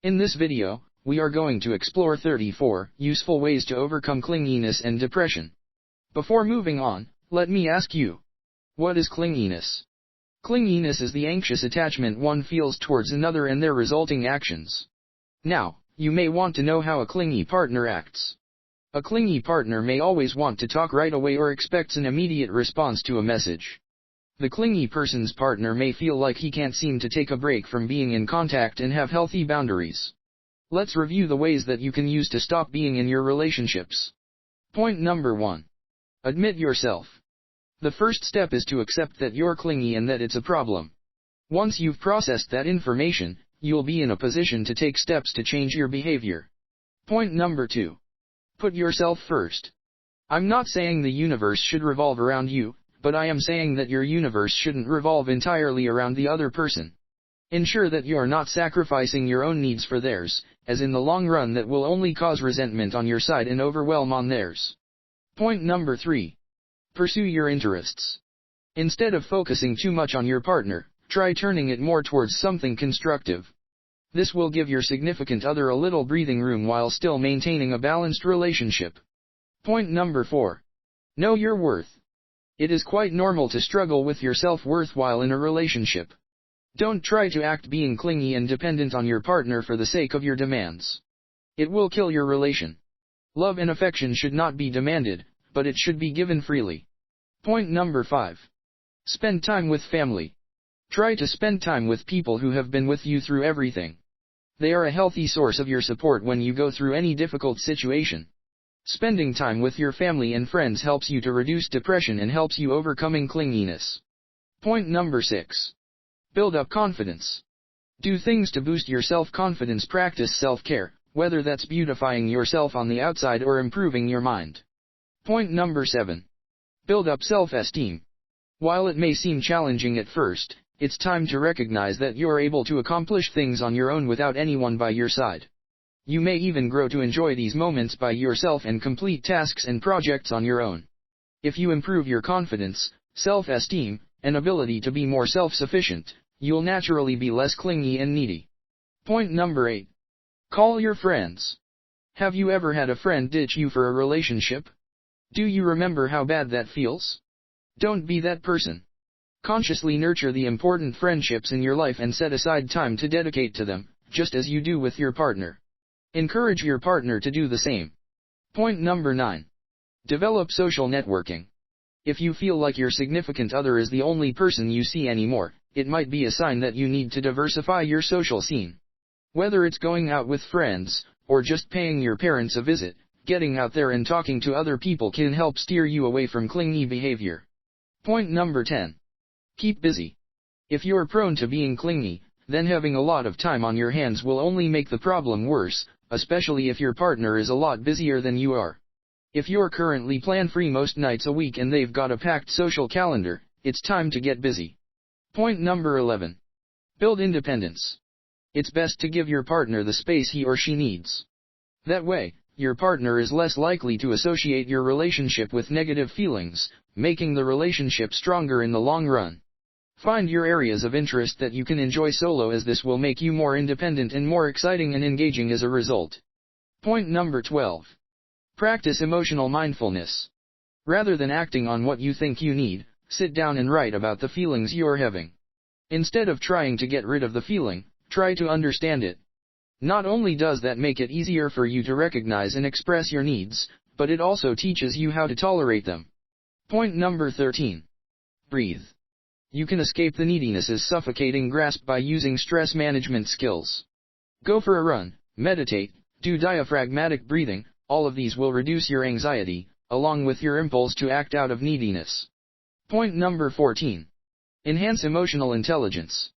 In this video, we are going to explore 34 useful ways to overcome clinginess and depression. Before moving on, let me ask you, what is clinginess? Clinginess is the anxious attachment one feels towards another and their resulting actions. Now, you may want to know how a clingy partner acts. A clingy partner may always want to talk right away or expects an immediate response to a message. The clingy person's partner may feel like he can't seem to take a break from being in contact and have healthy boundaries. Let's review the ways that you can use to stop being in your relationships. Point number 1. Admit yourself. The first step is to accept that you're clingy and that it's a problem. Once you've processed that information, you'll be in a position to take steps to change your behavior. Point number 2. Put yourself first. I'm not saying the universe should revolve around you, but I am saying that your universe shouldn't revolve entirely around the other person. Ensure that you're not sacrificing your own needs for theirs, as in the long run that will only cause resentment on your side and overwhelm on theirs. Point number 3. Pursue your interests. Instead of focusing too much on your partner, try turning it more towards something constructive. This will give your significant other a little breathing room while still maintaining a balanced relationship. Point number 4. Know your worth. It is quite normal to struggle with your self-worth while in a relationship. Don't try to act being clingy and dependent on your partner for the sake of your demands. It will kill your relation. Love and affection should not be demanded, but it should be given freely. Point number 5. Spend time with family. Try to spend time with people who have been with you through everything. They are a healthy source of your support when you go through any difficult situation. Spending time with your family and friends helps you to reduce depression and helps you overcoming clinginess. Point number 6. Build up confidence. Do things to boost your self-confidence. Practice self-care, whether that's beautifying yourself on the outside or improving your mind. Point number 7. Build up self-esteem. While it may seem challenging at first, it's time to recognize that you're able to accomplish things on your own without anyone by your side. You may even grow to enjoy these moments by yourself and complete tasks and projects on your own. If you improve your confidence, self-esteem, and ability to be more self-sufficient, you'll naturally be less clingy and needy. Point number 8. Call your friends. Have you ever had a friend ditch you for a relationship? Do you remember how bad that feels? Don't be that person. Consciously nurture the important friendships in your life and set aside time to dedicate to them, just as you do with your partner. Encourage your partner to do the same. Point number 9. Develop social networking. If you feel like your significant other is the only person you see anymore, it might be a sign that you need to diversify your social scene. Whether it's going out with friends, or just paying your parents a visit, getting out there and talking to other people can help steer you away from clingy behavior. Point number 10. Keep busy. If you're prone to being clingy, then having a lot of time on your hands will only make the problem worse, especially if your partner is a lot busier than you are. If you're currently plan-free most nights a week and they've got a packed social calendar, it's time to get busy. Point number 11. Build independence. It's best to give your partner the space he or she needs. That way, your partner is less likely to associate your relationship with negative feelings, making the relationship stronger in the long run. Find your areas of interest that you can enjoy solo, as this will make you more independent and more exciting and engaging as a result. Point number 12. Practice emotional mindfulness. Rather than acting on what you think you need, sit down and write about the feelings you're having. Instead of trying to get rid of the feeling, try to understand it. Not only does that make it easier for you to recognize and express your needs, but it also teaches you how to tolerate them. Point number 13. Breathe. You can escape the neediness's suffocating grasp by using stress management skills. Go for a run, meditate, do diaphragmatic breathing. All of these will reduce your anxiety, along with your impulse to act out of neediness. Point number 14. Enhance emotional intelligence.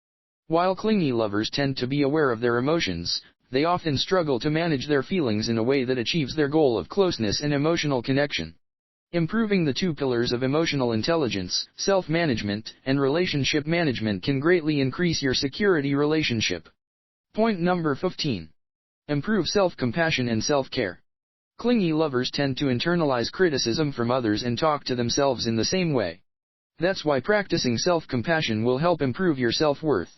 While clingy lovers tend to be aware of their emotions, they often struggle to manage their feelings in a way that achieves their goal of closeness and emotional connection. Improving the two pillars of emotional intelligence, self-management, and relationship management can greatly increase your security relationship. Point number 15. Improve self-compassion and self-care. Clingy lovers tend to internalize criticism from others and talk to themselves in the same way. That's why practicing self-compassion will help improve your self-worth.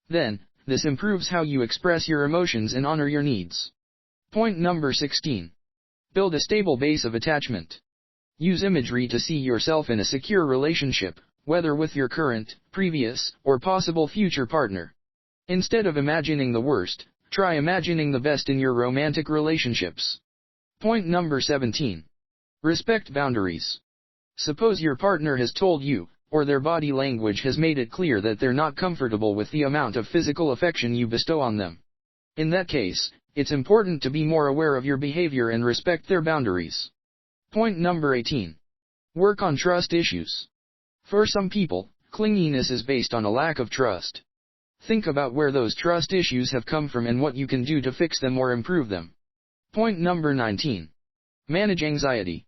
Then, This improves how you express your emotions and honor your needs. Point number 16. Build a stable base of attachment. Use imagery to see yourself in a secure relationship, whether with your current, previous, or possible future partner. Instead of imagining the worst, try imagining the best in your romantic relationships. Point number 17. Respect boundaries. Suppose your partner has told you, or their body language has made it clear that they're not comfortable with the amount of physical affection you bestow on them. In that case, it's important to be more aware of your behavior and respect their boundaries. Point number 18. Work on trust issues. For some people, clinginess is based on a lack of trust. Think about where those trust issues have come from and what you can do to fix them or improve them. Point number 19. Manage anxiety.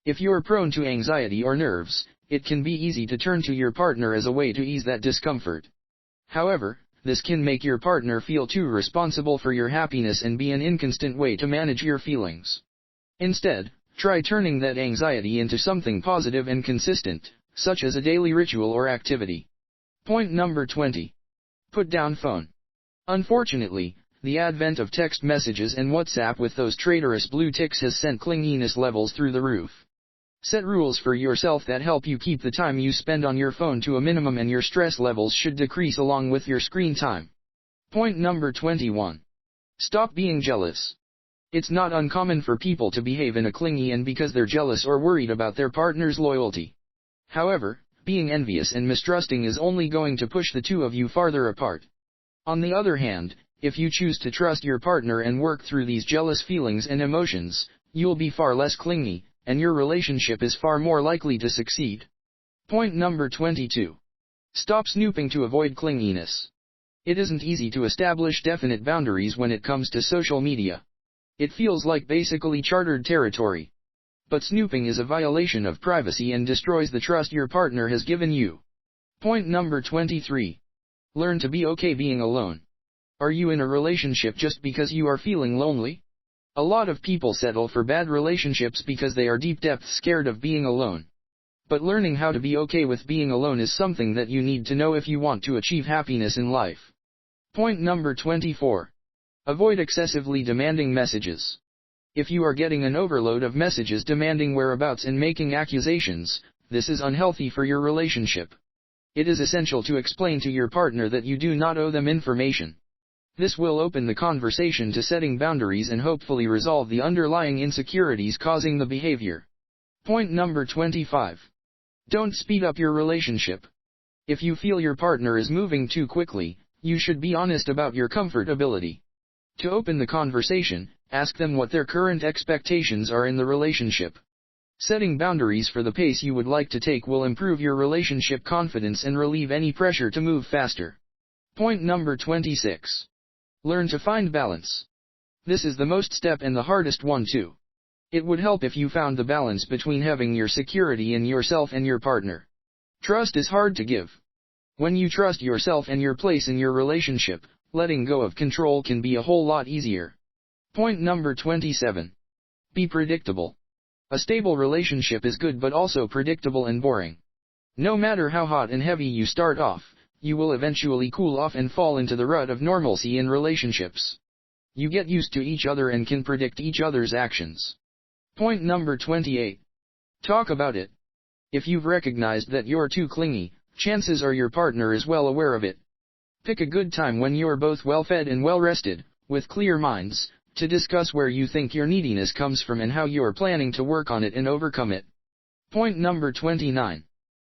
If you're prone to anxiety or nerves, it can be easy to turn to your partner as a way to ease that discomfort. However, this can make your partner feel too responsible for your happiness and be an inconstant way to manage your feelings. Instead, try turning that anxiety into something positive and consistent, such as a daily ritual or activity. Point number 20. Put down phone. Unfortunately, the advent of text messages and WhatsApp with those traitorous blue ticks has sent clinginess levels through the roof. Set rules for yourself that help you keep the time you spend on your phone to a minimum, and your stress levels should decrease along with your screen time. Point number 21. Stop being jealous. It's not uncommon for people to behave in a clingy and because they're jealous or worried about their partner's loyalty. However, being envious and mistrusting is only going to push the two of you farther apart. On the other hand, if you choose to trust your partner and work through these jealous feelings and emotions, you'll be far less clingy, and your relationship is far more likely to succeed. Point number 22. Stop snooping to avoid clinginess. It isn't easy to establish definite boundaries when it comes to social media. It feels like basically chartered territory. But snooping is a violation of privacy and destroys the trust your partner has given you. Point number 23. Learn to be okay being alone. Are you in a relationship just because you are feeling lonely? A lot of people settle for bad relationships because they are deep depth scared of being alone. But learning how to be okay with being alone is something that you need to know if you want to achieve happiness in life. Point number 24. Avoid excessively demanding messages. If you are getting an overload of messages demanding whereabouts and making accusations, this is unhealthy for your relationship. It is essential to explain to your partner that you do not owe them information. This will open the conversation to setting boundaries and hopefully resolve the underlying insecurities causing the behavior. Point number 25. Don't speed up your relationship. If you feel your partner is moving too quickly, you should be honest about your comfortability. To open the conversation, ask them what their current expectations are in the relationship. Setting boundaries for the pace you would like to take will improve your relationship confidence and relieve any pressure to move faster. Point number 26. Learn to find balance. This is the most step and the hardest one too. It would help if you found the balance between having your security in yourself and your partner. Trust is hard to give. When you trust yourself and your place in your relationship, letting go of control can be a whole lot easier. Point number 27. Be predictable. A stable relationship is good but also predictable and boring. No matter how hot and heavy you start off, you will eventually cool off and fall into the rut of normalcy in relationships. You get used to each other and can predict each other's actions. Point number 28. Talk about it. If you've recognized that you're too clingy, chances are your partner is well aware of it. Pick a good time when you're both well fed and well rested, with clear minds, to discuss where you think your neediness comes from and how you're planning to work on it and overcome it. Point number 29.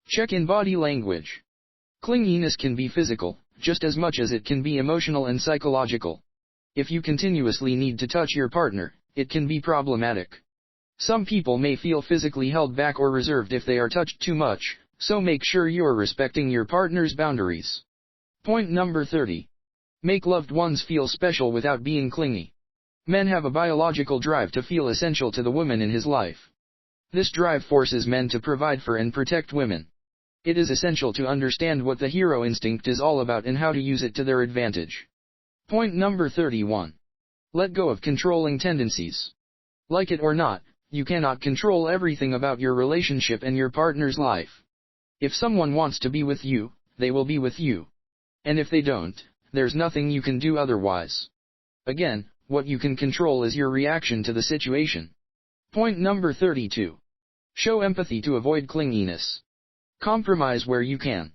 Check in body language. Clinginess can be physical, just as much as it can be emotional and psychological. If you continuously need to touch your partner, it can be problematic. Some people may feel physically held back or reserved if they are touched too much, so make sure you're respecting your partner's boundaries. Point number 30. Make loved ones feel special without being clingy. Men have a biological drive to feel essential to the woman in his life. This drive forces men to provide for and protect women. It is essential to understand what the hero instinct is all about and how to use it to their advantage. Point number 31. Let go of controlling tendencies. Like it or not, you cannot control everything about your relationship and your partner's life. If someone wants to be with you, they will be with you. And if they don't, There's nothing you can do otherwise. Again, what you can control is your reaction to the situation. Point number 32. Show empathy to avoid clinginess. Compromise where you can.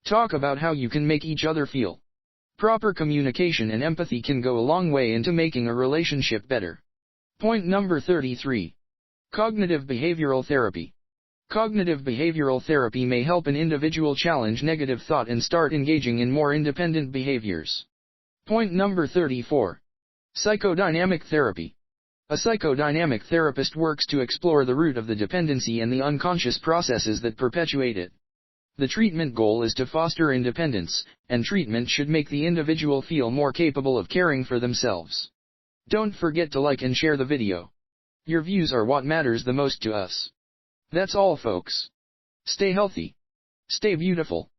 Talk about how you can make each other feel. Proper communication and empathy can go a long way into making a relationship better. Point number 33. Cognitive behavioral therapy. Cognitive behavioral therapy may help an individual challenge negative thought and start engaging in more independent behaviors. Point number 34. Psychodynamic therapy. A psychodynamic therapist works to explore the root of the dependency and the unconscious processes that perpetuate it. The treatment goal is to foster independence, and treatment should make the individual feel more capable of caring for themselves. Don't forget to like and share the video. Your views are what matters the most to us. That's all, folks. Stay healthy. Stay beautiful.